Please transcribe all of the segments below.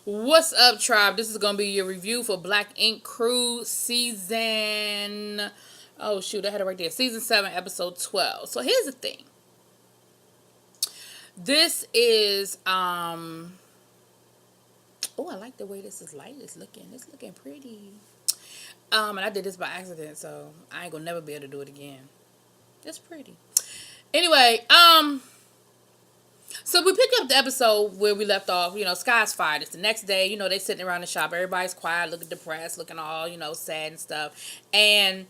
What's up, tribe? This is gonna be your review for Black Ink Crew season. Oh shoot, I had it right there. Season 7, episode 12. So here's the thing. This is oh, I like the way this is light is looking. It's looking pretty. And I did this by accident, so I ain't gonna never be able to do it again. It's pretty. Anyway, so we pick up the episode where we left off. Sky's fired. It's the next day. They sitting around the shop. Everybody's quiet, looking depressed, looking all, sad and stuff. And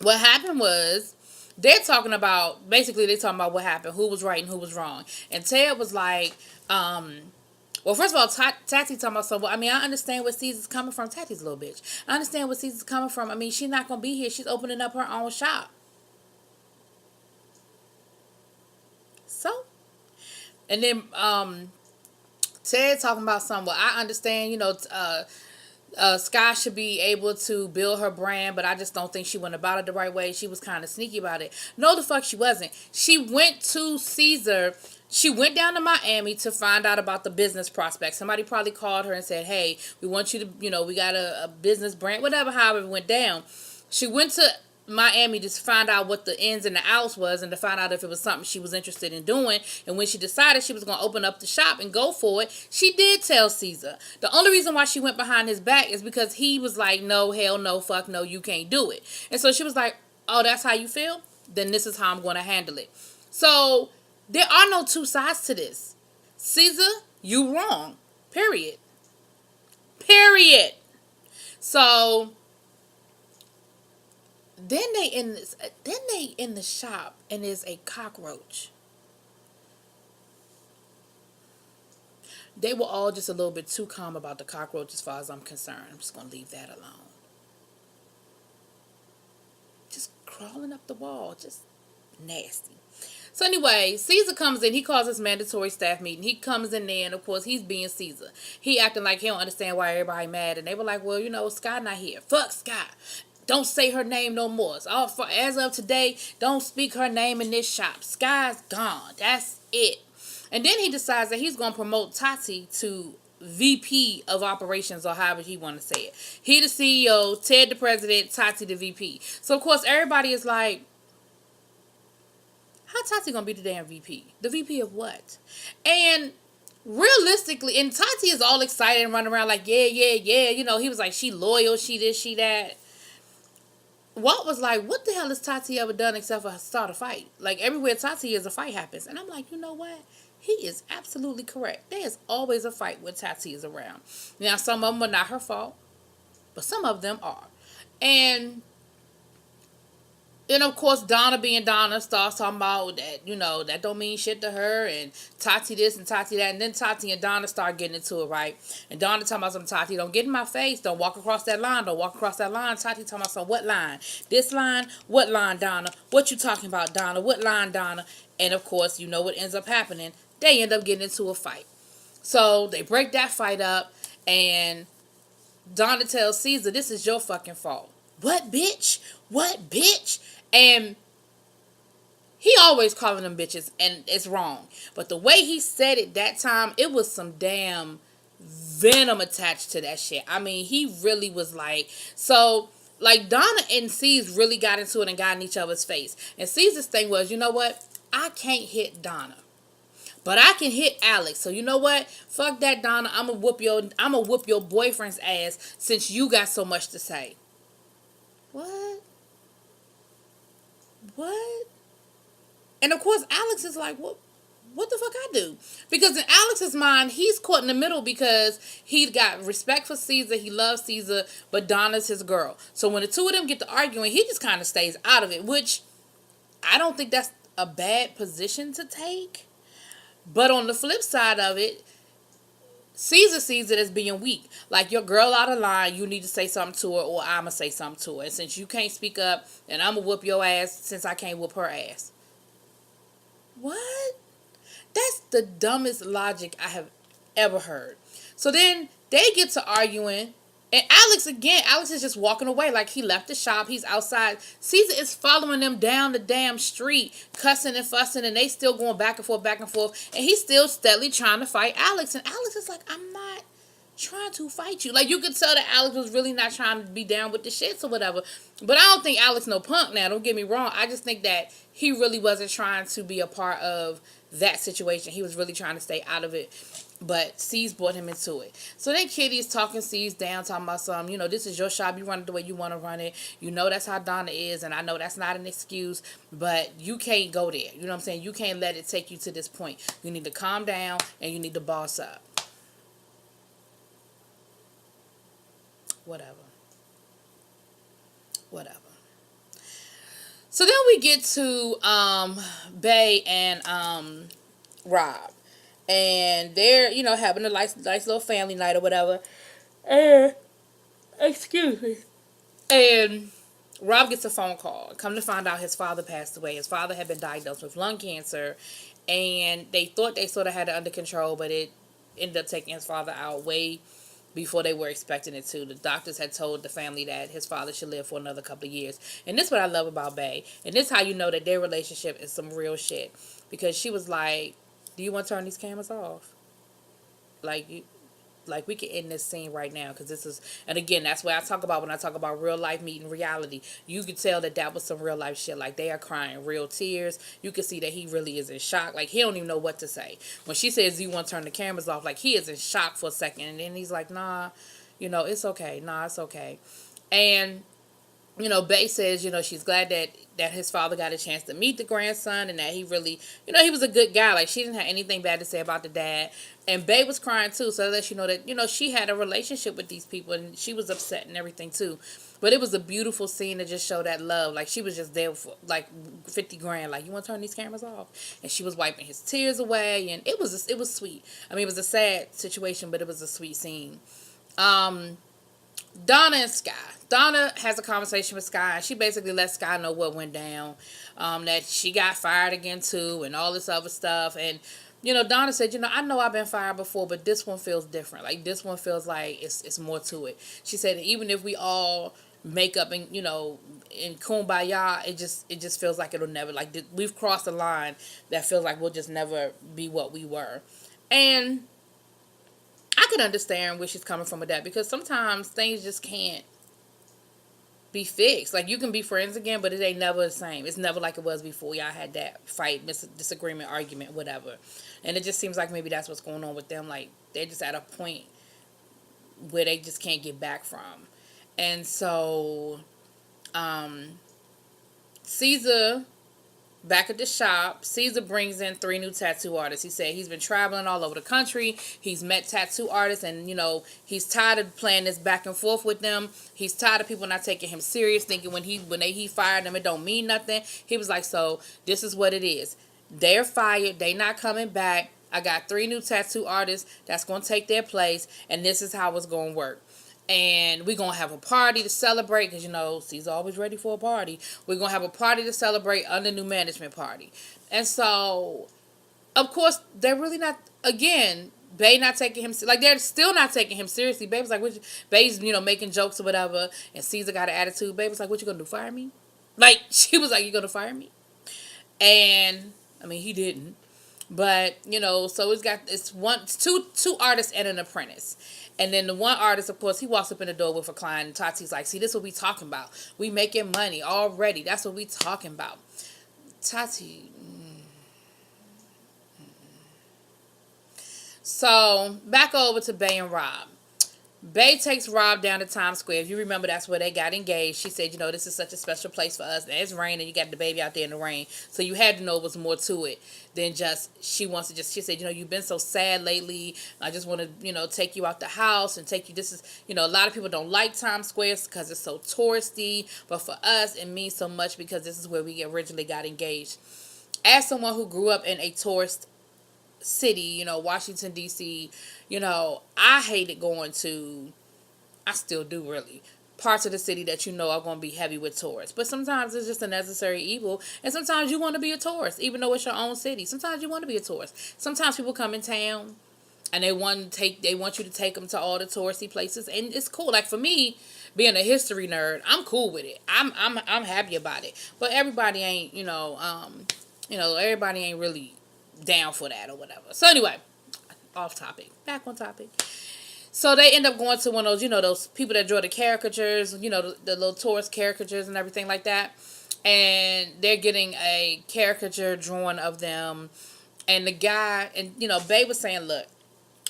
what happened was basically they're talking about what happened, who was right and who was wrong. And Ted was like, well, first of all, Tati talking about something. Well, I mean, I understand where Caesar's coming from. Tati's a little bitch. I understand where Caesar's coming from. I mean, she's not going to be here. She's opening up her own shop. So, and then Ted talking about something. Well, I understand, Sky should be able to build her brand, but I just don't think she went about it the right way. She was kind of sneaky about it. No, the fuck she wasn't. She went to Caesar. She went down to Miami to find out about the business prospects. Somebody probably called her and said, hey, we want you to, we got a business brand, whatever, however it went down. She went to Miami to find out what the ins and the outs was and to find out if it was something she was interested in doing. And when she decided she was going to open up the shop and go for it, she did tell Caesar. The only reason why she went behind his back is because he was like, no, hell no, fuck no, you can't do it. And so she was like, oh, that's how you feel? Then this is how I'm going to handle it. So there are no two sides to this. Caesar, you wrong. Period. Period. So then they in the shop and there's a cockroach. They were all just a little bit too calm about the cockroach as far as I'm concerned. I'm just gonna leave that alone. Just crawling up the wall, just nasty. So anyway, Caesar comes in. He calls his mandatory staff meeting. He comes in there, and of course, he's being Caesar. He acting like he don't understand why everybody mad. And they were like, well, Sky not here. Fuck Sky. Don't say her name no more. So as of today, don't speak her name in this shop. Sky's gone. That's it. And then he decides that he's going to promote Tati to VP of operations, or however he want to say it. He the CEO, Ted the president, Tati the VP. So, of course, everybody is like, how Tati going to be the damn VP? The VP of what? And realistically, and Tati is all excited and running around like, yeah. He was like, she loyal, she this, she that. Walt was like, what the hell has Tati ever done except for start a fight? Like, everywhere Tati is, a fight happens. And I'm like, you know what? He is absolutely correct. There is always a fight when Tati is around. Now, some of them are not her fault, but some of them are. And of course, Donna being Donna starts talking about that, that don't mean shit to her, and Tati this and Tati that. And then Tati and Donna start getting into it, right? And Donna talking about some Tati, don't get in my face. Don't walk across that line. Don't walk across that line. Tati talking about some, what line? This line? What line, Donna? What you talking about, Donna? What line, Donna? And of course, what ends up happening? They end up getting into a fight. So they break that fight up, and Donna tells Caesar, this is your fucking fault. What, bitch? What, bitch? And he always calling them bitches, and it's wrong. But the way he said it that time, it was some damn venom attached to that shit. I mean, he really was like, so, like, Donna and C's really got into it and got in each other's face. And Caesar's thing was, you know what? I can't hit Donna, but I can hit Alex. So you know what? Fuck that, Donna. I'm gonna whoop your boyfriend's ass since you got so much to say. What? And of course, Alex is like, what the fuck I do? Because in Alex's mind, he's caught in the middle because he's got respect for Caesar. He loves Caesar, but Donna's his girl. So when the two of them get to arguing, he just kind of stays out of it, which I don't think that's a bad position to take. But on the flip side of it, Caesar sees it as being weak. Like, your girl out of line, you need to say something to her, or I'ma say something to her. And since you can't speak up, then I'ma whoop your ass since I can't whoop her ass. What? That's the dumbest logic I have ever heard. So then they get to arguing, and Alex is just walking away like he left the shop. He's outside. Caesar is following them down the damn street, cussing and fussing, and they still going back and forth, and he's still steadily trying to fight Alex. And Alex is like, I'm not trying to fight you. Like, you could tell that Alex was really not trying to be down with the shits or whatever. But I don't think Alex no punk now. Don't get me wrong. I just think that he really wasn't trying to be a part of that situation. He was really trying to stay out of it. But C's brought him into it. So then Kitty's talking C's down, talking about something, this is your shop. You run it the way you want to run it. You know that's how Donna is, and I know that's not an excuse, but you can't go there. You know what I'm saying? You can't let it take you to this point. You need to calm down, and you need to boss up. Whatever. So then we get to Bay and Rob. And they're, having a nice little family night or whatever. And, excuse me. And Rob gets a phone call. Come to find out his father passed away. His father had been diagnosed with lung cancer. And they thought they sort of had it under control, but it ended up taking his father out way before they were expecting it to. The doctors had told the family that his father should live for another couple of years. And this is what I love about Bay. And this is how you know that their relationship is some real shit. Because she was like, do you want to turn these cameras off? Like we can end this scene right now, because this is, and again, that's what I talk about when I talk about real life meeting reality. You could tell that was some real life shit. Like, they are crying real tears. You can see that he really is in shock. Like, he don't even know what to say. When she says, do you want to turn the cameras off? Like, he is in shock for a second, and then he's like, nah, it's okay. Nah, it's okay. And Bay says, she's glad that his father got a chance to meet the grandson, and that he really, he was a good guy. Like, she didn't have anything bad to say about the dad. And Bay was crying too, so that lets you know that, she had a relationship with these people, and she was upset and everything too. But it was a beautiful scene to just show that love. Like, she was just there for, like, 50 grand. Like, you want to turn these cameras off? And she was wiping his tears away, and it was sweet. I mean, it was a sad situation, but it was a sweet scene. Donna and Sky. Donna has a conversation with Sky, and she basically lets Sky know what went down, that she got fired again too, and all this other stuff. And Donna said, I know I've been fired before, but this one feels different. Like, this one feels like it's more to it. She said, even if we all make up and in kumbaya, it just feels like it'll never, like, we've crossed a line that feels like we'll just never be what we were. And I can understand where she's coming from with that, because sometimes things just can't be fixed. Like, you can be friends again, but it ain't never the same. It's never like it was before y'all had that fight, disagreement, argument, whatever. And it just seems like maybe that's what's going on with them. Like, they're just at a point where they just can't get back from. And so, Caesar, back at the shop, Caesar brings in 3 new tattoo artists. He said he's been traveling all over the country. He's met tattoo artists, and, he's tired of playing this back and forth with them. He's tired of people not taking him serious, thinking when he fired them, it don't mean nothing. He was like, so this is what it is. They're fired. They not coming back. I got 3 new tattoo artists that's going to take their place, and this is how it's going to work. And we're going to have a party to celebrate, because, he's always ready for a party. We're going to have a party to celebrate under new management party. And so, of course, they're really not, again, Bay not taking him, like, they're still not taking him seriously. Bae was like, Bay's, making jokes or whatever, and Caesar got an attitude. Bae was like, what you going to do, fire me? Like, she was like, you going to fire me? And, I mean, he didn't. But, so it's two artists and an apprentice. And then the one artist, of course, he walks up in the door with a client, and Tati's like, see, this is what we talking about. We making money already. That's what we talking about. Tati. So, back over to Bay and Rob. Bay takes Rob down to Times Square. If you remember, that's where they got engaged. She said, this is such a special place for us. And it's raining. You got the baby out there in the rain. So you had to know it was more to it than just, she said, you've been so sad lately. I just want to, take you out the house and take you. This is, a lot of people don't like Times Square because it's so touristy. But for us, it means so much because this is where we originally got engaged. As someone who grew up in a tourist city, Washington, D.C., I hated going to, I still do really, parts of the city that are going to be heavy with tourists. But sometimes it's just a necessary evil. And sometimes you want to be a tourist, even though it's your own city. Sometimes you want to be a tourist. Sometimes people come in town and they want you to take them to all the touristy places. And it's cool. Like, for me, being a history nerd, I'm cool with it. I'm happy about it. But everybody ain't, everybody ain't really down for that or whatever. So anyway, off topic. Back on topic. So they end up going to one of those, those people that draw the caricatures, the little tourist caricatures and everything like that. And they're getting a caricature drawn of them. And the guy, and, Babe was saying, look,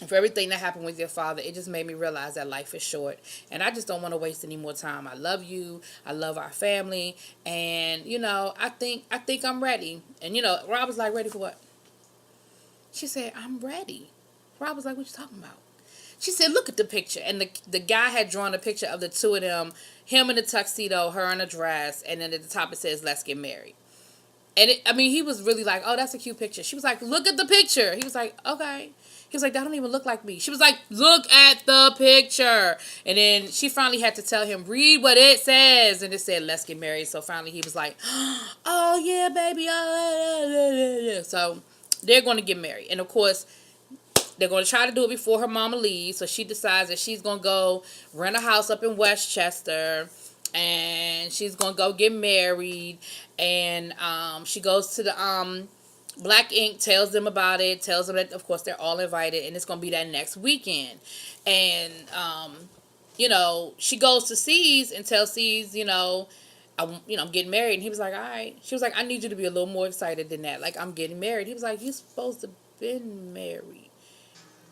for everything that happened with your father, it just made me realize that life is short. And I just don't want to waste any more time. I love you. I love our family. And, I think I'm ready. And, Rob was like, ready for what? She said, I'm ready. Rob was like, what you talking about? She said, look at the picture. And the guy had drawn a picture of the two of them, him in a tuxedo, her in a dress, and then at the top it says, let's get married. And he was really like, oh, that's a cute picture. She was like, look at the picture. He was like, okay. He was like, that don't even look like me. She was like, look at the picture. And then she finally had to tell him, read what it says. And it said, let's get married. So finally he was like, oh, yeah, baby. Oh. So they're going to get married. And, of course, they're going to try to do it before her mama leaves. So she decides that she's going to go rent a house up in Westchester. And she's going to go get married. And she goes to the Black Ink, tells them about it. Tells them that, of course, they're all invited. And it's going to be that next weekend. And, she goes to C's and tells C's, I'm getting married. And he was like, all right. She was like, I need you to be a little more excited than that. Like, I'm getting married. He was like, you're supposed to have been married.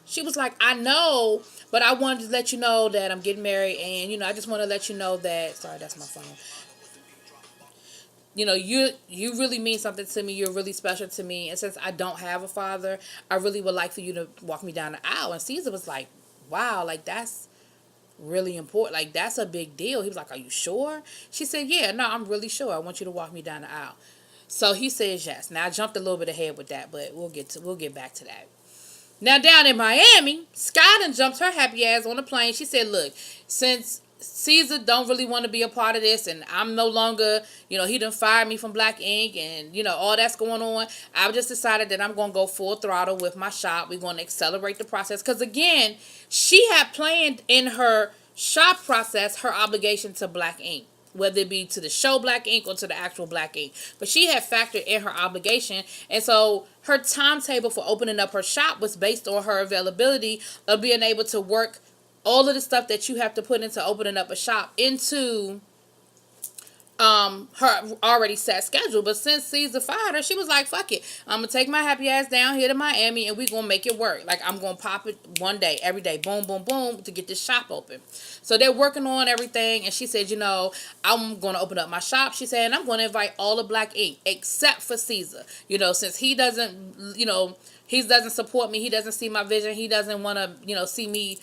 She was like, I know, but I wanted to let you know that I'm getting married. And, I just want to let you know that, sorry, that's my phone. You really mean something to me. You're really special to me. And since I don't have a father, I really would like for you to walk me down the aisle. And Caesar was like, wow, like, that's really important. Like, that's a big deal. He was like, are you sure? She said, yeah, no, I'm really sure. I want you to walk me down the aisle. So he says yes. Now, I jumped a little bit ahead with that, but we'll get back to that. Now, down in Miami, Sky done jumped her happy ass on the plane. She said, look, since Caesar don't really want to be a part of this, and I'm no longer, he done fired me from Black Ink, and, all that's going on, I've just decided that I'm going to go full throttle with my shop. We're going to accelerate the process. Because, again, she had planned in her shop process her obligation to Black Ink, whether it be to the show Black Ink or to the actual Black Ink. But she had factored in her obligation. And so her timetable for opening up her shop was based on her availability of being able to work all of the stuff that you have to put into opening up a shop into her already set schedule. But since Caesar fired her, she was like, fuck it, I'm gonna take my happy ass down here to Miami and we gonna make it work. Like, I'm gonna pop it one day, every day, boom, boom, boom, to get this shop open. So they're working on everything, and she said, I'm gonna open up my shop. She said, and I'm gonna invite all of Black Ink except for Caesar. Since he doesn't, he doesn't support me, he doesn't see my vision, he doesn't want to, see me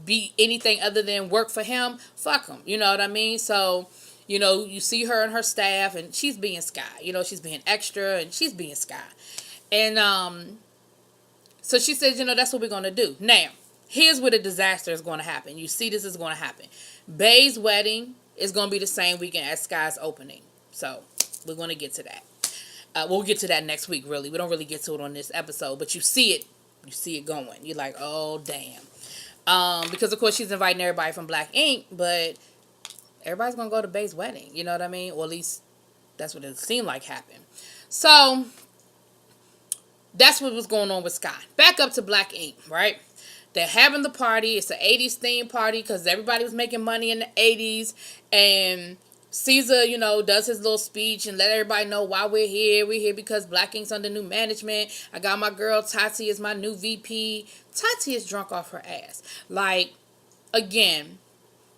be anything other than work for him. Fuck him. You know what I mean? So, you see her and her staff, and she's being Sky. She's being extra, and she's being Sky. And so she says, that's what we're going to do. Now, here's where the disaster is going to happen. You see this is going to happen. Bay's wedding is going to be the same weekend as Sky's opening. So, we're going to get to that. We'll get to that next week, really. We don't really get to it on this episode, but you see it. You see it going. You're like, oh, damn. Because, of course, she's inviting everybody from Black Ink, but everybody's going to go to Bay's wedding. You know what I mean? Or at least that's what it seemed like happened. So, that's what was going on with Sky. Back up to Black Ink, right? They're having the party. It's an 80s theme party because everybody was making money in the 80s. And Caesar, does his little speech and let everybody know why we're here. We're here because Black Ink's under new management. I got my girl Tati as my new VP. Tati is drunk off her ass. Like, again.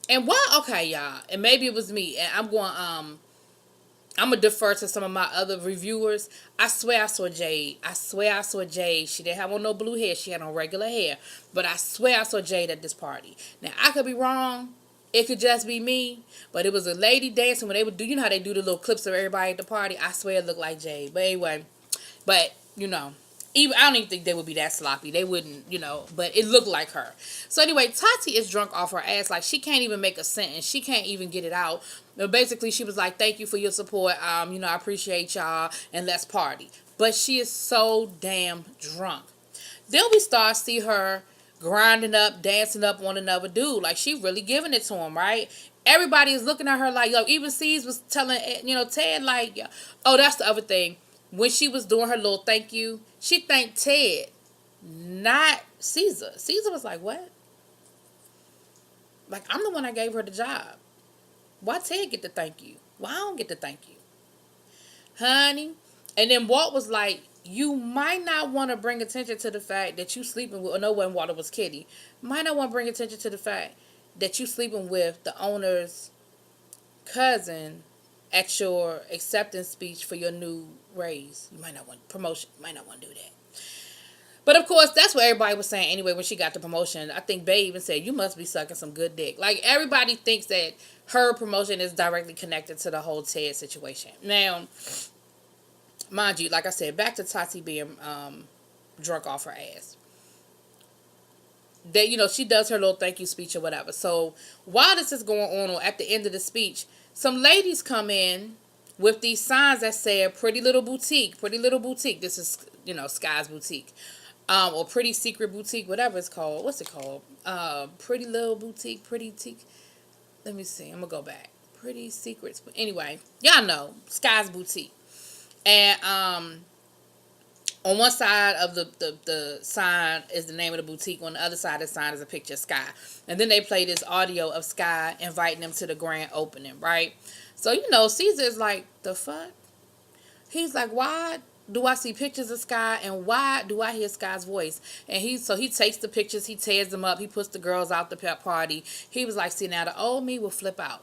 And why? Okay, y'all. And maybe it was me. And I'm going to defer to some of my other reviewers. I swear I saw Jade. She didn't have on no blue hair. She had on regular hair. But I swear I saw Jade at this party. Now, I could be wrong. It could just be me. But it was a lady dancing when they would do, how they do the little clips of everybody at the party. I swear it looked like Jade. But anyway. But, even I don't even think they would be that sloppy. They wouldn't, but it looked like her. So anyway, Tati is drunk off her ass. Like, she can't even make a sentence. She can't even get it out. But basically, she was like, thank you for your support. I appreciate y'all, and let's party. But she is so damn drunk. Then we start to see her grinding up, dancing up on another dude. Like, she really giving it to him, right? Everybody is looking at her like, even C's was telling, Ted, like, oh, that's the other thing. When she was doing her little thank you, she thanked Ted, not Caesar. Caesar was like, what? Like, I'm the one that gave her the job. Why Ted get to thank you? Why I don't get to thank you? Honey. And then Walt was like, you might not want to bring attention to the fact that you sleeping with, no, when Walter was Kitty, might not want to bring attention to the fact that you sleeping with the owner's cousin at your acceptance speech for your new raise. You might not want promotion. You might not want to do that. But of course, that's what everybody was saying anyway when she got the promotion. I think Bae even said, you must be sucking some good dick. Like, everybody thinks that her promotion is directly connected to the whole Ted situation. Now, mind you, like I said, back to Tati being drunk off her ass. That, she does her little thank you speech or whatever. So, while this is going on, at the end of the speech, some ladies come in with these signs that say pretty little boutique, pretty little boutique. This is, Sky's boutique. Or Pretty Secret Boutique, whatever it's called. What's it called? Pretty Little Boutique, Pretty Teak. Let me see. I'm going to go back. Pretty Secrets. But anyway, y'all know. Sky's Boutique. And on one side of the sign is the name of the boutique. On the other side of the sign is a picture of Sky. And then they play this audio of Sky inviting them to the grand opening, right? So, Caesar's like, the fuck? He's like, why do I see pictures of Sky and why do I hear Sky's voice? And he takes the pictures, he tears them up, he puts the girls out the party. He was like, see, now the old me will flip out.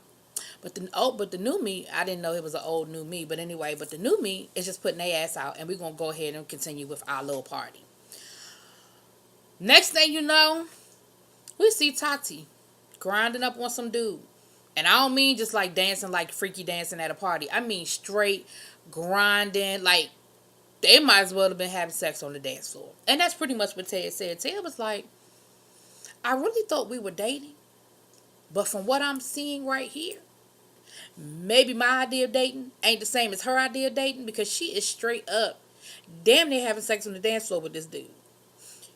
But the new me, I didn't know it was an old new me. But anyway, the new me is just putting their ass out and we're going to go ahead and continue with our little party. Next thing you know, we see Tati grinding up on some dude. And I don't mean just like dancing, like freaky dancing at a party. I mean straight grinding, like they might as well have been having sex on the dance floor. And that's pretty much what Ted said. Ted was like, I really thought we were dating. But from what I'm seeing right here, maybe my idea of dating ain't the same as her idea of dating, because she is straight up damn near having sex on the dance floor with this dude.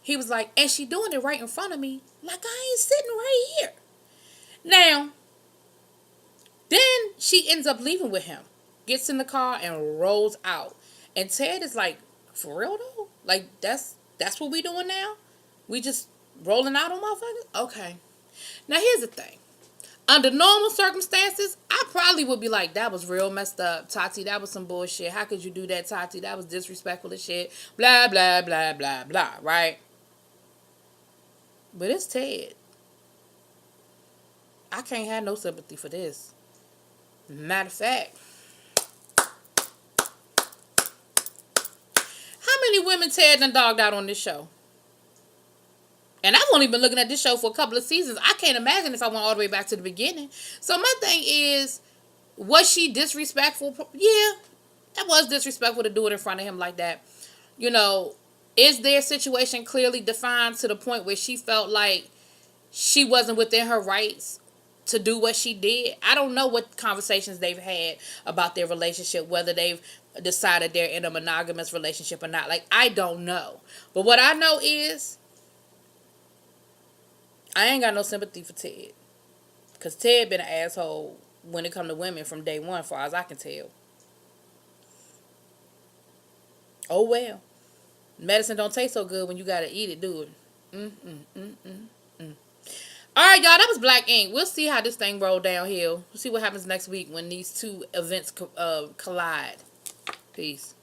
He was like, and she doing it right in front of me like I ain't sitting right here. Now, then she ends up leaving with him. Gets in the car and rolls out. And Ted is like, for real though? Like, that's what we doing now? We just rolling out on motherfuckers? Okay. Now, here's the thing. Under normal circumstances, I probably would be like, that was real messed up. Tati, that was some bullshit. How could you do that, Tati? That was disrespectful as shit. Blah, blah, blah, blah, blah. Right? But it's Ted. I can't have no sympathy for this. Matter of fact, how many women Ted done dogged out on this show? And I've only been looking at this show for a couple of seasons. I can't imagine if I went all the way back to the beginning. So my thing is, was she disrespectful? Yeah, that was disrespectful to do it in front of him like that. Is their situation clearly defined to the point where she felt like she wasn't within her rights to do what she did? I don't know what conversations they've had about their relationship, whether they've decided they're in a monogamous relationship or not. Like, I don't know. But what I know is, I ain't got no sympathy for Ted. Because Ted been an asshole when it come to women from day one, as far as I can tell. Oh well. Medicine don't taste so good when you gotta eat it, do it? Alright, y'all, that was Black Ink. We'll see how this thing roll downhill. We'll see what happens next week when these two events collide. Peace.